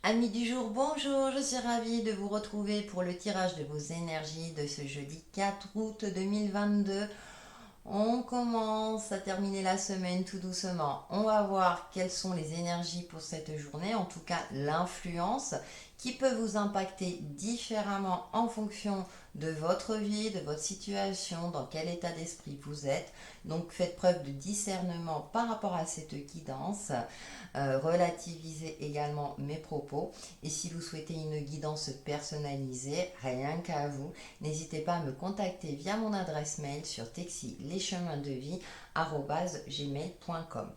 Amis du jour, bonjour, je suis ravie de vous retrouver pour le tirage de vos énergies de ce jeudi 4 août 2022. On commence à terminer la semaine tout doucement. On va voir quelles sont les énergies pour cette journée, en tout cas l'influence qui peut vous impacter différemment en fonction de votre vie, de votre situation, dans quel état d'esprit vous êtes. Donc faites preuve de discernement par rapport à cette guidance. Relativisez également mes propos. Et si vous souhaitez une guidance personnalisée, rien qu'à vous, n'hésitez pas à me contacter via mon adresse mail sur texilesheminsdevie@gmail.com.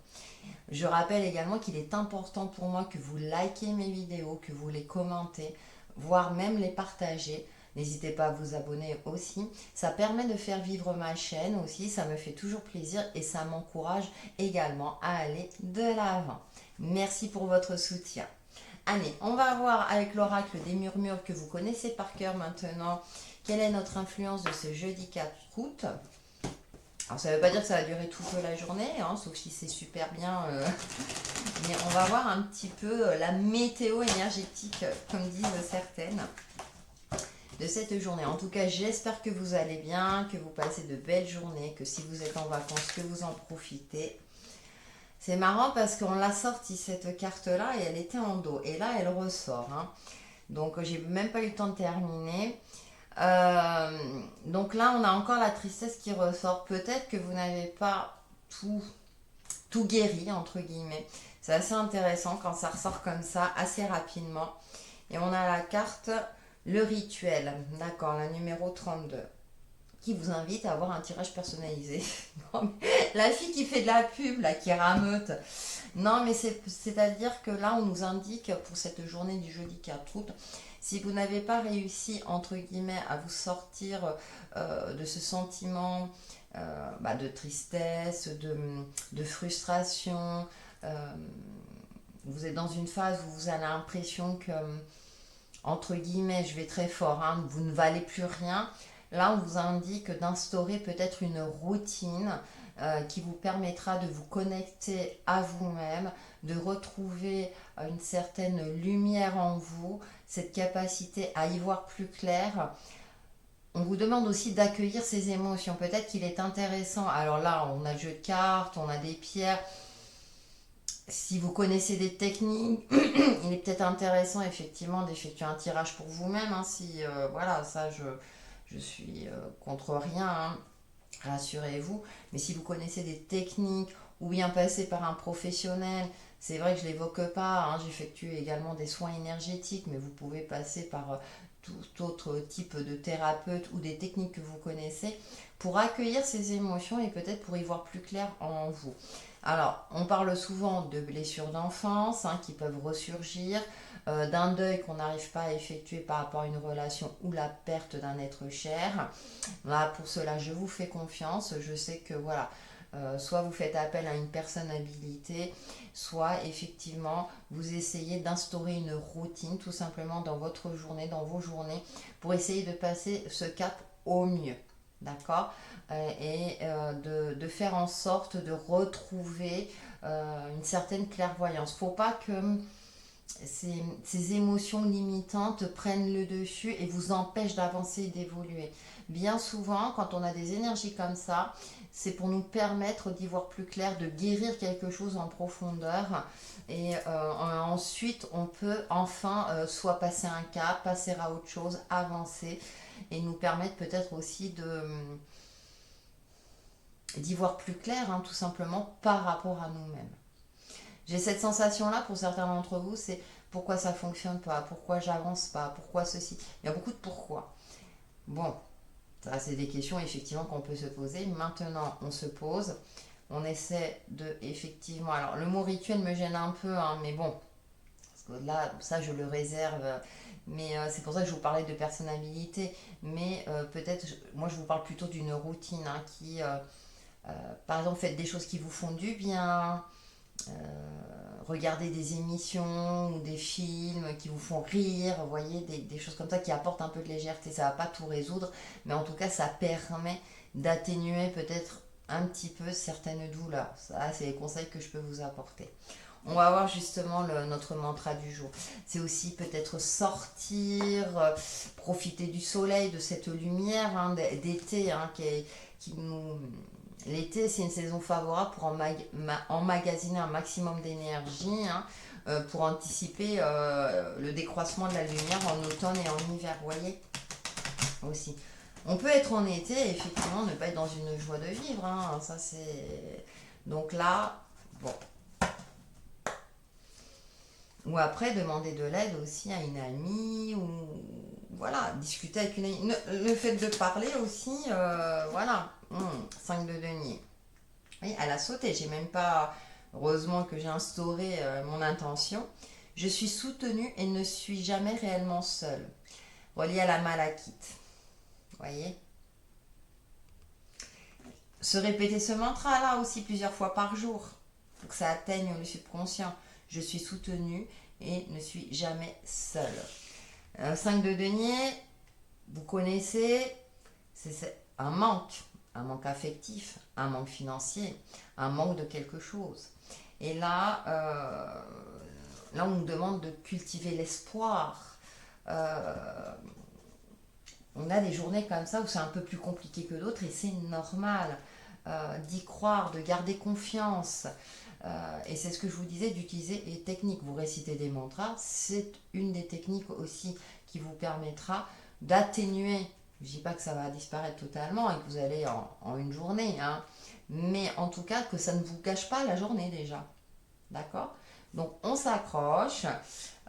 Je rappelle également qu'il est important pour moi que vous likez mes vidéos, que vous les commentez, voire même les partagez. N'hésitez pas à vous abonner aussi. Ça permet de faire vivre ma chaîne aussi, ça me fait toujours plaisir et ça m'encourage également à aller de l'avant. Merci pour votre soutien. Allez, on va voir avec l'oracle des murmures que vous connaissez par cœur maintenant. Quelle est notre influence de ce jeudi 4 août? Alors ça ne veut pas dire que ça va durer toute la journée, hein, sauf si c'est super bien. Mais on va voir un petit peu la météo énergétique, comme disent certaines, de cette journée. En tout cas, j'espère que vous allez bien, que vous passez de belles journées, que si vous êtes en vacances, que vous en profitez. C'est marrant parce qu'on l'a sortie cette carte-là et elle était en dos. Et là, elle ressort, hein. Donc, j'ai même pas eu le temps de terminer. Donc là, on a encore la tristesse qui ressort. Peut-être que vous n'avez pas tout, tout guéri, entre guillemets. C'est assez intéressant quand ça ressort comme ça, assez rapidement. Et on a la carte, le rituel. D'accord, la numéro 32 qui vous invite à avoir un tirage personnalisé. Non, la fille qui fait de la pub, là, qui rameute. Non, mais c'est-à-dire que là, on nous indique pour cette journée du jeudi 4 août, si vous n'avez pas réussi, entre guillemets, à vous sortir de ce sentiment de tristesse, de frustration, euh, vous êtes dans une phase où vous avez l'impression que, entre guillemets, je vais très fort, hein, vous ne valez plus rien. Là, on vous indique d'instaurer peut-être une routine qui vous permettra de vous connecter à vous-même, de retrouver une certaine lumière en vous, cette capacité à y voir plus clair. On vous demande aussi d'accueillir ces émotions. Peut-être qu'il est intéressant. Alors là, on a le jeu de cartes, on a des pierres. Si vous connaissez des techniques, il est peut-être intéressant effectivement d'effectuer un tirage pour vous-même, hein, si voilà, ça je suis contre rien, hein, rassurez-vous. Mais si vous connaissez des techniques ou bien passer par un professionnel, c'est vrai que je ne l'évoque pas, hein, j'effectue également des soins énergétiques, mais vous pouvez passer par tout autre type de thérapeute ou des techniques que vous connaissez pour accueillir ces émotions et peut-être pour y voir plus clair en vous. Alors, on parle souvent de blessures d'enfance, hein, qui peuvent ressurgir, d'un deuil qu'on n'arrive pas à effectuer par rapport à une relation ou la perte d'un être cher. Là, pour cela, je vous fais confiance. Je sais que voilà, soit vous faites appel à une personne habilitée, soit effectivement vous essayez d'instaurer une routine tout simplement dans votre journée, dans vos journées, pour essayer de passer ce cap au mieux. D'accord? De faire en sorte de retrouver une certaine clairvoyance. Faut pas que ces émotions limitantes prennent le dessus et vous empêchent d'avancer et d'évoluer. Bien souvent, quand on a des énergies comme ça, c'est pour nous permettre d'y voir plus clair, de guérir quelque chose en profondeur. Et ensuite, on peut enfin soit passer un cap, passer à autre chose, avancer et nous permettre peut-être aussi d'y voir plus clair, hein, tout simplement par rapport à nous-mêmes. J'ai cette sensation-là pour certains d'entre vous, c'est pourquoi ça fonctionne pas, pourquoi j'avance pas, pourquoi ceci. Il y a beaucoup de pourquoi. Bon, ça c'est des questions effectivement qu'on peut se poser. Maintenant, on se pose, on essaie de effectivement. Alors le mot rituel me gêne un peu, hein, mais bon, parce que là, ça je le réserve. Mais c'est pour ça que je vous parlais de personnalité. Mais peut-être, moi je vous parle plutôt d'une routine, hein, par exemple, faites des choses qui vous font du bien, euh, regardez des émissions ou des films qui vous font rire, vous voyez, des choses comme ça qui apportent un peu de légèreté. Ça ne va pas tout résoudre, mais en tout cas, ça permet d'atténuer peut-être un petit peu certaines douleurs. Ça, c'est les conseils que je peux vous apporter. On va voir justement notre mantra du jour. C'est aussi peut-être sortir, profiter du soleil, de cette lumière hein, d'été hein, qui nous... L'été, c'est une saison favorable pour emmagasiner un maximum d'énergie, hein, pour anticiper le décroissement de la lumière en automne et en hiver, vous voyez aussi. On peut être en été et effectivement ne pas être dans une joie de vivre, hein, ça c'est... Donc là, bon, ou après, demander de l'aide aussi à une amie, ou voilà, discuter avec une amie. Le fait de parler aussi, voilà. 5 de denier. Oui, elle a sauté, j'ai même pas. Heureusement que j'ai instauré mon intention. Je suis soutenue et ne suis jamais réellement seule. Relié à la malachite. Voyez. Se répéter ce mantra-là aussi plusieurs fois par jour pour que ça atteigne le subconscient. Je suis soutenue et ne suis jamais seule. 5 de denier, vous connaissez, c'est un manque affectif, un manque financier, un manque de quelque chose. Et là, là on nous demande de cultiver l'espoir. On a des journées comme ça où c'est un peu plus compliqué que d'autres et c'est normal d'y croire, de garder confiance. Et c'est ce que je vous disais d'utiliser les techniques. Vous récitez des mantras, c'est une des techniques aussi qui vous permettra d'atténuer. Je ne dis pas que ça va disparaître totalement et que vous allez en une journée, hein, mais en tout cas que ça ne vous gâche pas la journée déjà. D'accord? Donc on s'accroche.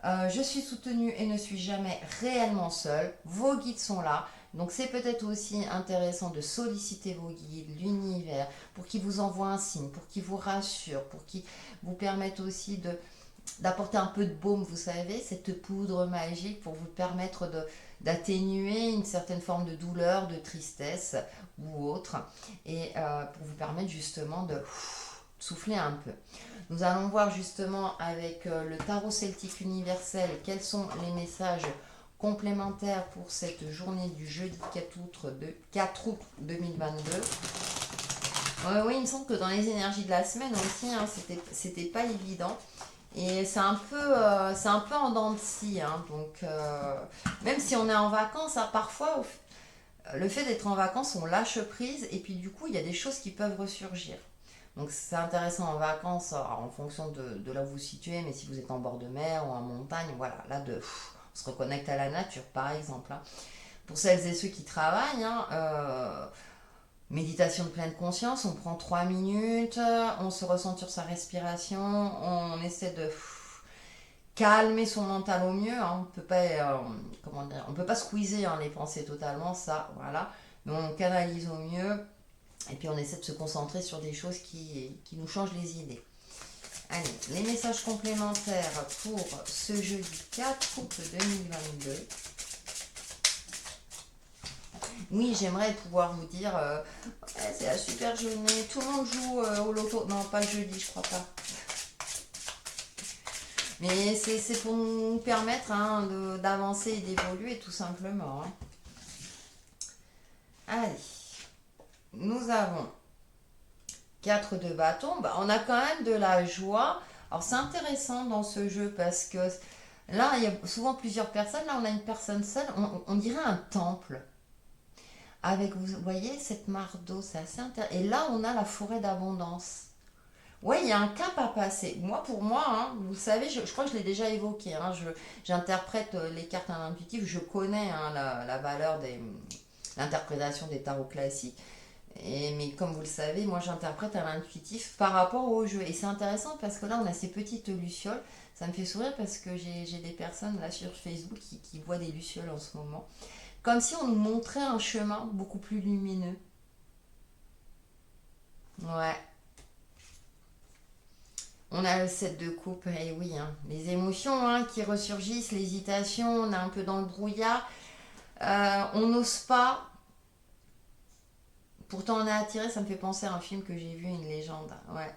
Je suis soutenue et ne suis jamais réellement seule. Vos guides sont là. Donc c'est peut-être aussi intéressant de solliciter vos guides, l'univers, pour qu'ils vous envoient un signe, pour qu'ils vous rassurent, pour qu'ils vous permettent aussi d'apporter un peu de baume, vous savez, cette poudre magique pour vous permettre d'atténuer une certaine forme de douleur, de tristesse ou autre, et pour vous permettre justement de souffler un peu. Nous allons voir justement avec le tarot celtique universel quels sont les messages complémentaires pour cette journée du jeudi 4 août 2022. Oui, il me semble que dans les énergies de la semaine aussi, hein, c'était pas évident. Et c'est un peu en dents de scie. Hein, donc, même si on est en vacances, hein, parfois, le fait d'être en vacances, on lâche prise. Et puis, du coup, il y a des choses qui peuvent ressurgir. Donc c'est intéressant en vacances en fonction de là où vous vous situez, mais si vous êtes en bord de mer ou en montagne, voilà, là on se reconnecte à la nature par exemple. Hein. Pour celles et ceux qui travaillent, hein, méditation de pleine conscience, on prend 3 minutes, on se ressent sur sa respiration, on essaie de calmer son mental au mieux. Hein. On peut pas, comment dire, on peut pas squeezer hein, les pensées totalement, ça, voilà, mais on canalise au mieux. Et puis on essaie de se concentrer sur des choses qui nous changent les idées. Allez, les messages complémentaires pour ce jeudi 4 août 2022. Oui, j'aimerais pouvoir vous dire, c'est la super journée, tout le monde joue au loto. Non, pas jeudi, je crois pas. Mais c'est pour nous permettre hein, d'avancer et d'évoluer tout simplement. Hein. Allez, nous avons 4 de bâton, bah, on a quand même de la joie. Alors c'est intéressant dans ce jeu parce que là, il y a souvent plusieurs personnes. Là, on a une personne seule. On dirait un temple. Avec, vous voyez, cette mare d'eau, c'est assez intéressant. Et là, on a la forêt d'abondance. Ouais, il y a un cap à passer. Moi, pour moi, hein, vous savez, je crois que je l'ai déjà évoqué. Hein, j'interprète les cartes à l'intuitif. Je connais hein, la valeur l'interprétation des tarots classiques. Mais comme vous le savez, moi j'interprète à l'intuitif par rapport au jeu. Et c'est intéressant parce que là on a ces petites lucioles. Ça me fait sourire parce que j'ai des personnes là sur Facebook qui voient des lucioles en ce moment. Comme si on nous montrait un chemin beaucoup plus lumineux. Ouais. On a le 7 de coupe, et oui, hein. Les émotions hein, qui ressurgissent, l'hésitation, on est un peu dans le brouillard. On n'ose pas. Pourtant on est attiré, ça me fait penser à un film que j'ai vu, une légende. Ouais.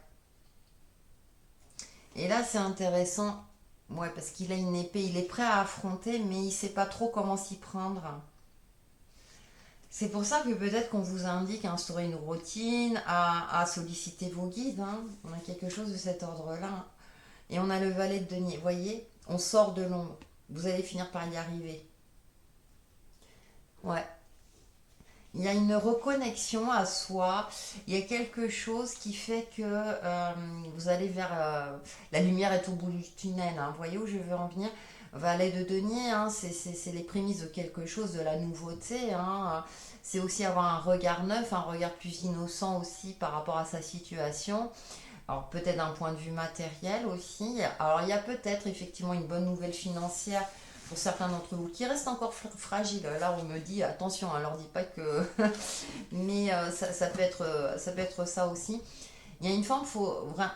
Et là, c'est intéressant, ouais, parce qu'il a une épée, il est prêt à affronter, mais il sait pas trop comment s'y prendre. C'est pour ça que peut-être qu'on vous indique à instaurer une routine, à solliciter vos guides. Hein. On a quelque chose de cet ordre-là. Et on a le valet de denier. Vous voyez, on sort de l'ombre. Vous allez finir par y arriver. Ouais. Il y a une reconnexion à soi. Il y a quelque chose qui fait que vous allez vers... la lumière est au bout du tunnel. Hein. Vous voyez où je veux en venir? Valet de denier, hein, c'est les prémices de quelque chose, de la nouveauté. Hein. C'est aussi avoir un regard neuf, un regard plus innocent aussi par rapport à sa situation. Alors peut-être d'un point de vue matériel aussi. Alors il y a peut-être effectivement une bonne nouvelle financière pour certains d'entre vous qui restent encore fragiles. Là on me dit attention, hein, leur dis pas que... Mais ça peut être ça aussi. Il y a une forme,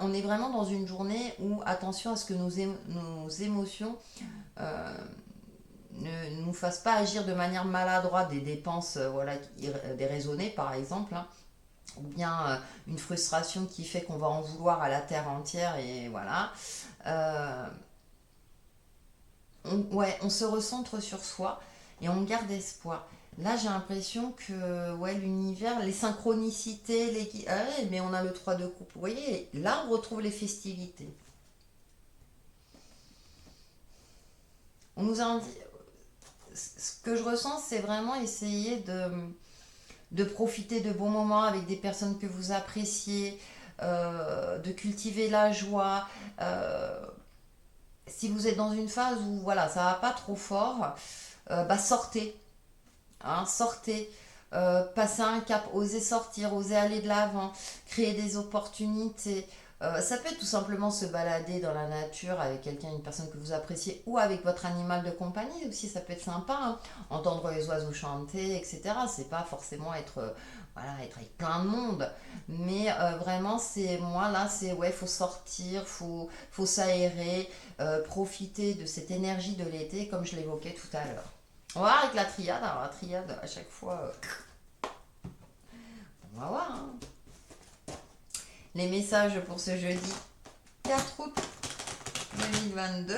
on est vraiment dans une journée où attention à ce que nos émotions euh, ne nous fassent pas agir de manière maladroite, des dépenses voilà, déraisonnées par exemple. Hein, ou bien une frustration qui fait qu'on va en vouloir à la terre entière et voilà. Euh, ouais, on se recentre sur soi et on garde espoir. Là, j'ai l'impression que ouais, l'univers, les synchronicités, ah ouais, mais on a le 3 de coupe. Vous voyez, là, on retrouve les festivités. On nous a dit, ce que je ressens, c'est vraiment essayer de profiter de bons moments avec des personnes que vous appréciez, de cultiver la joie. Si vous êtes dans une phase où voilà, ça va pas trop fort, bah sortez, hein, sortez. Passez un cap, osez sortir, osez aller de l'avant, créer des opportunités. Ça peut être tout simplement se balader dans la nature avec quelqu'un, une personne que vous appréciez, ou avec votre animal de compagnie aussi, ça peut être sympa. Hein. Entendre les oiseaux chanter, etc. C'est pas forcément être, voilà, être avec plein de monde, mais vraiment, c'est moi là, c'est ouais, faut sortir, faut s'aérer, profiter de cette énergie de l'été, comme je l'évoquais tout à l'heure. On va voir avec la triade. Alors, la triade, à chaque fois, on va voir. Hein. Les messages pour ce jeudi 4 août 2022.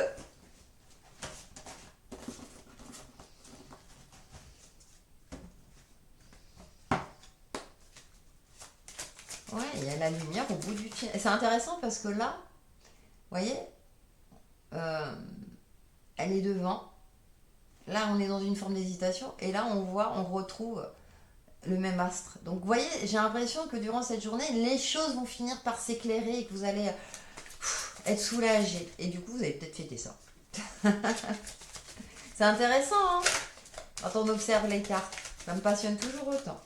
Ouais, il y a la lumière au bout du tunnel. C'est intéressant parce que là, vous voyez, euh, elle est devant. Là, on est dans une forme d'hésitation. Et là, on retrouve le même astre. Donc, vous voyez, j'ai l'impression que durant cette journée, les choses vont finir par s'éclairer et que vous allez être soulagé. Et du coup, vous allez peut-être fêter ça. C'est intéressant, hein, quand on observe les cartes. Ça me passionne toujours autant.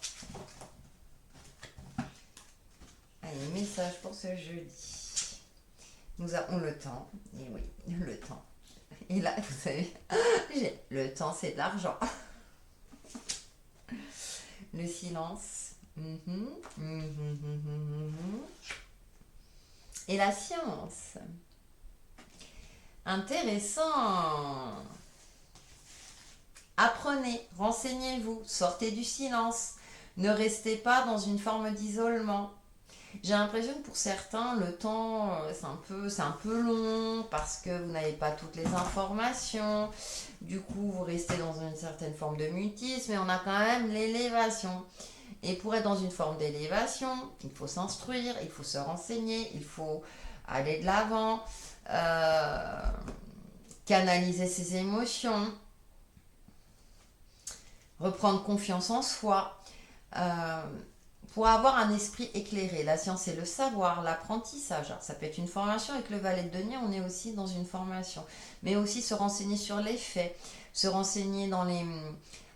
Allez, message pour ce jeudi. Nous avons le temps. Et oui, le temps. Et là, vous savez, le temps, c'est de l'argent. Le silence. Et la science. Intéressant. Apprenez, renseignez-vous, sortez du silence. Ne restez pas dans une forme d'isolement. J'ai l'impression que pour certains, le temps, c'est un peu long parce que vous n'avez pas toutes les informations. Du coup, vous restez dans une certaine forme de mutisme, mais on a quand même l'élévation. Et pour être dans une forme d'élévation, il faut s'instruire, il faut se renseigner, il faut aller de l'avant, euh, canaliser ses émotions, reprendre confiance en soi. Euh, pour avoir un esprit éclairé. La science, c'est le savoir, l'apprentissage. Alors, ça peut être une formation. Avec le valet de denier, on est aussi dans une formation. Mais aussi se renseigner sur les faits, se renseigner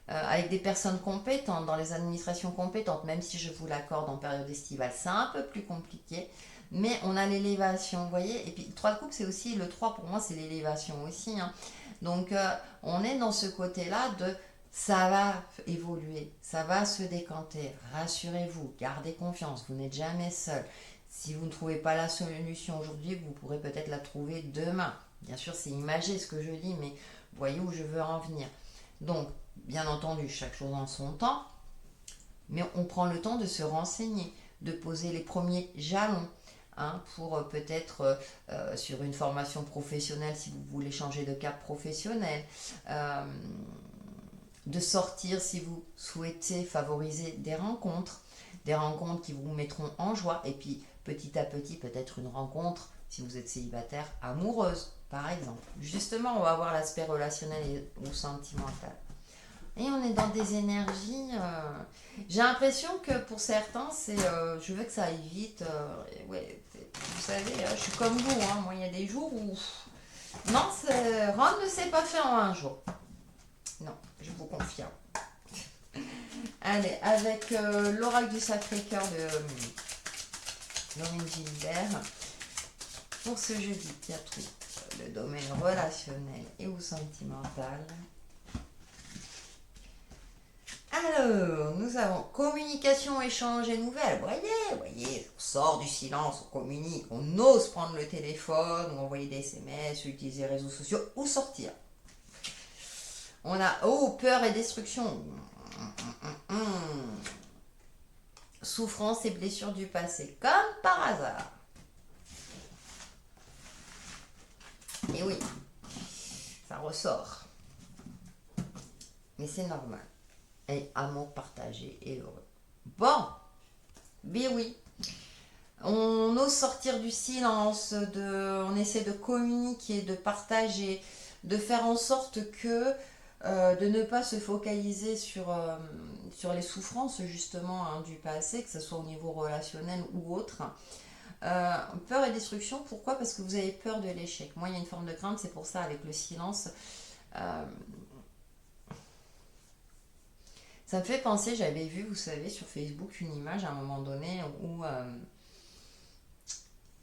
avec des personnes compétentes, dans les administrations compétentes, même si je vous l'accorde en période estivale, c'est un peu plus compliqué. Mais on a l'élévation, vous voyez. Et puis, le 3 de coupe, c'est aussi, le 3 pour moi, c'est l'élévation aussi. Hein. Donc, on est dans ce côté-là de ça va évoluer, ça va se décanter. Rassurez-vous, gardez confiance, vous n'êtes jamais seul. Si vous ne trouvez pas la solution aujourd'hui, vous pourrez peut-être la trouver demain. Bien sûr, c'est imagé ce que je dis, mais voyez où je veux en venir. Donc, bien entendu, chaque chose en son temps, mais on prend le temps de se renseigner, de poser les premiers jalons. Hein, pour peut-être sur une formation professionnelle si vous voulez changer de cap professionnel, de sortir si vous souhaitez favoriser des rencontres qui vous mettront en joie, et puis petit à petit peut-être une rencontre Si vous êtes célibataire, amoureuse, par exemple. Justement, on va voir l'aspect relationnel ou sentimental. Et on est dans des énergies. J'ai l'impression que pour certains, c'est je veux que ça aille vite. Ouais, vous savez, je suis comme vous. Hein, moi, il y a des jours où. Non, Ron ne s'est pas fait en un jour. Non, je vous confirme. Allez, avec l'oracle du Sacré-Cœur de Laurine Gilbert. Pour ce jeudi 4 août, le domaine relationnel et ou sentimental. Alors, nous avons communication, échange et nouvelles. Voyez, on sort du silence, on communique, on ose prendre le téléphone, ou envoyer des SMS, ou utiliser les réseaux sociaux, ou sortir. On a, peur et destruction. Souffrance et blessures du passé, comme par hasard. Et oui, ça ressort. Mais c'est normal. Et amour partagé et heureux. Bon, mais oui. On ose sortir du silence, on essaie de communiquer, de partager, de faire en sorte que de ne pas se focaliser sur les souffrances justement hein, du passé, que ce soit au niveau relationnel ou autre. Peur et destruction, pourquoi? Parce que vous avez peur de l'échec. Moi, il y a une forme de crainte, c'est pour ça avec le silence. Ça me fait penser, j'avais vu, vous savez, sur Facebook une image à un moment donné où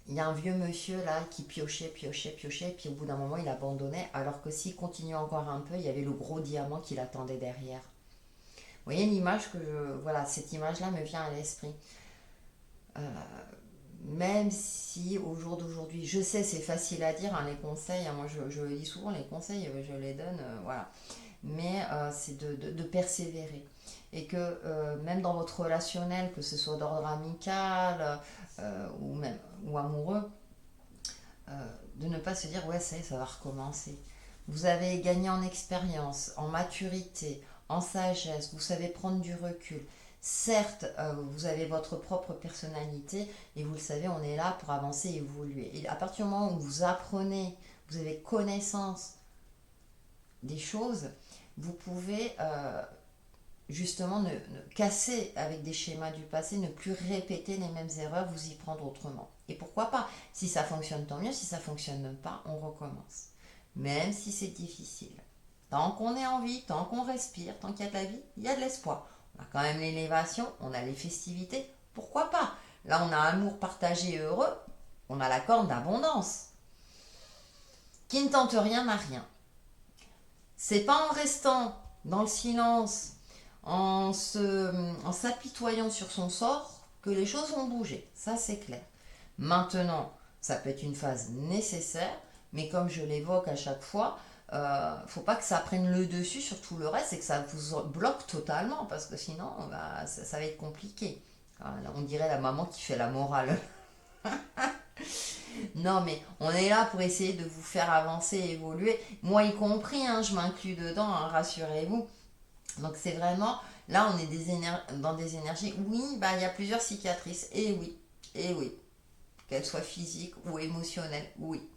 il y a un vieux monsieur là qui piochait, et puis au bout d'un moment il abandonnait, alors que s'il continuait encore un peu, il y avait le gros diamant qui l'attendait derrière. Vous voyez l'image voilà, cette image-là me vient à l'esprit. Euh, Même si au jour d'aujourd'hui, je sais c'est facile à dire, hein, les conseils, hein, moi je le dis souvent, les conseils, je les donne, voilà. Mais c'est de persévérer. Et que même dans votre relationnel, que ce soit d'ordre amical ou même ou amoureux, de ne pas se dire ouais ça va recommencer. Vous avez gagné en expérience, en maturité, en sagesse, vous savez prendre du recul. Certes, vous avez votre propre personnalité et vous le savez, on est là pour avancer et évoluer. Et à partir du moment où vous apprenez, vous avez connaissance des choses, vous pouvez justement casser avec des schémas du passé, ne plus répéter les mêmes erreurs, vous y prendre autrement. Et pourquoi pas? Si ça fonctionne, tant mieux. Si ça fonctionne pas, on recommence. Même si c'est difficile. Tant qu'on est en vie, tant qu'on respire, tant qu'il y a de la vie, il y a de l'espoir. On a quand même l'élévation, on a les festivités, pourquoi pas? Là, on a un amour partagé et heureux, on a la corne d'abondance. Qui ne tente rien n'a rien. C'est pas en restant dans le silence, en s'apitoyant sur son sort, que les choses vont bouger. Ça, c'est clair. Maintenant, ça peut être une phase nécessaire, mais comme je l'évoque à chaque fois, faut pas que ça prenne le dessus sur tout le reste et que ça vous bloque totalement, parce que sinon, bah, ça va être compliqué. Voilà, on dirait la maman qui fait la morale. Non, mais on est là pour essayer de vous faire avancer, évoluer. Moi y compris, hein, je m'inclus dedans, hein, rassurez-vous. Donc c'est vraiment, là on est dans des énergies. Oui, bah, il y a plusieurs cicatrices. Et oui. Qu'elles soient physiques ou émotionnelles, oui.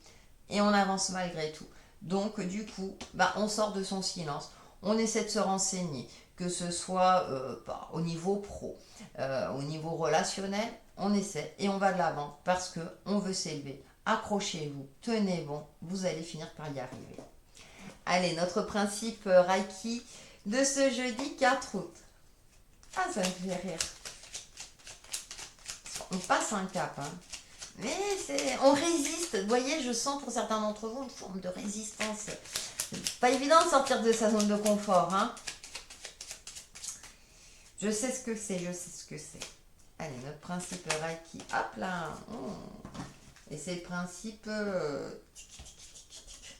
Et on avance malgré tout. Donc du coup, bah, on sort de son silence. On essaie de se renseigner, que ce soit bah, au niveau pro, au niveau relationnel, on essaie et on va de l'avant parce que on veut s'élever. Accrochez-vous, tenez bon, vous allez finir par y arriver. Allez, notre principe Reiki de ce jeudi 4 août. Ah, ça me fait rire. On passe un cap, hein. Mais on résiste. Vous voyez, je sens pour certains d'entre vous une forme de résistance. C'est pas évident de sortir de sa zone de confort, hein. Je sais ce que c'est. Allez, notre principe Reiki. Hop là. Et c'est le principe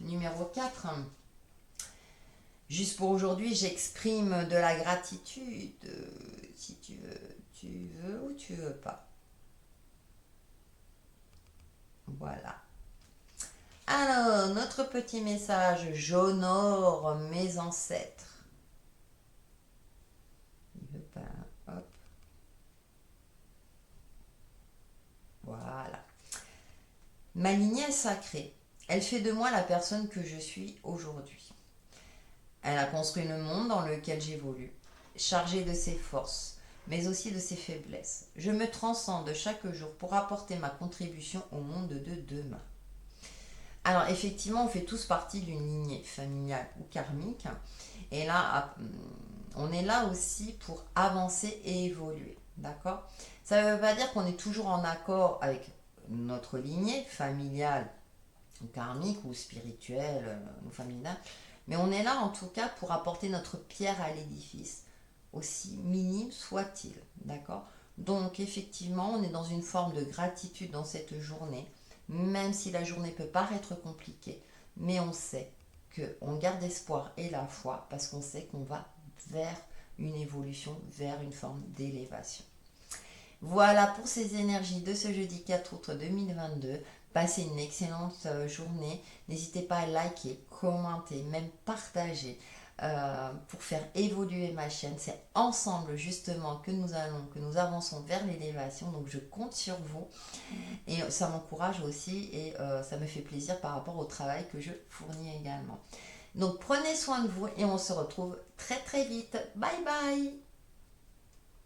numéro 4. Juste pour aujourd'hui, j'exprime de la gratitude. Si tu veux ou tu veux pas. Voilà. Alors, notre petit message, j'honore mes ancêtres. Il veut pas, hop. Voilà. Ma lignée est sacrée. Elle fait de moi la personne que je suis aujourd'hui. Elle a construit le monde dans lequel j'évolue, chargé de ses forces, mais aussi de ses faiblesses. Je me transcende chaque jour pour apporter ma contribution au monde de demain. Alors effectivement, on fait tous partie d'une lignée familiale ou karmique. Et là, on est là aussi pour avancer et évoluer. D'accord? Ça ne veut pas dire qu'on est toujours en accord avec notre lignée familiale ou karmique ou spirituelle ou familiale. Mais on est là en tout cas pour apporter notre pierre à l'édifice, aussi minime soit-il. D'accord? Donc effectivement, on est dans une forme de gratitude dans cette journée, même si la journée peut paraître compliquée, mais on sait qu'on garde espoir et la foi parce qu'on sait qu'on va vers une évolution, vers une forme d'élévation. Voilà pour ces énergies de ce jeudi 4 août 2022. Passez une excellente journée. N'hésitez pas à liker, commenter, même partager pour faire évoluer ma chaîne. C'est ensemble justement que nous avançons vers l'élévation. Donc je compte sur vous et ça m'encourage aussi et ça me fait plaisir par rapport au travail que je fournis également. Donc prenez soin de vous et on se retrouve très très vite. Bye bye.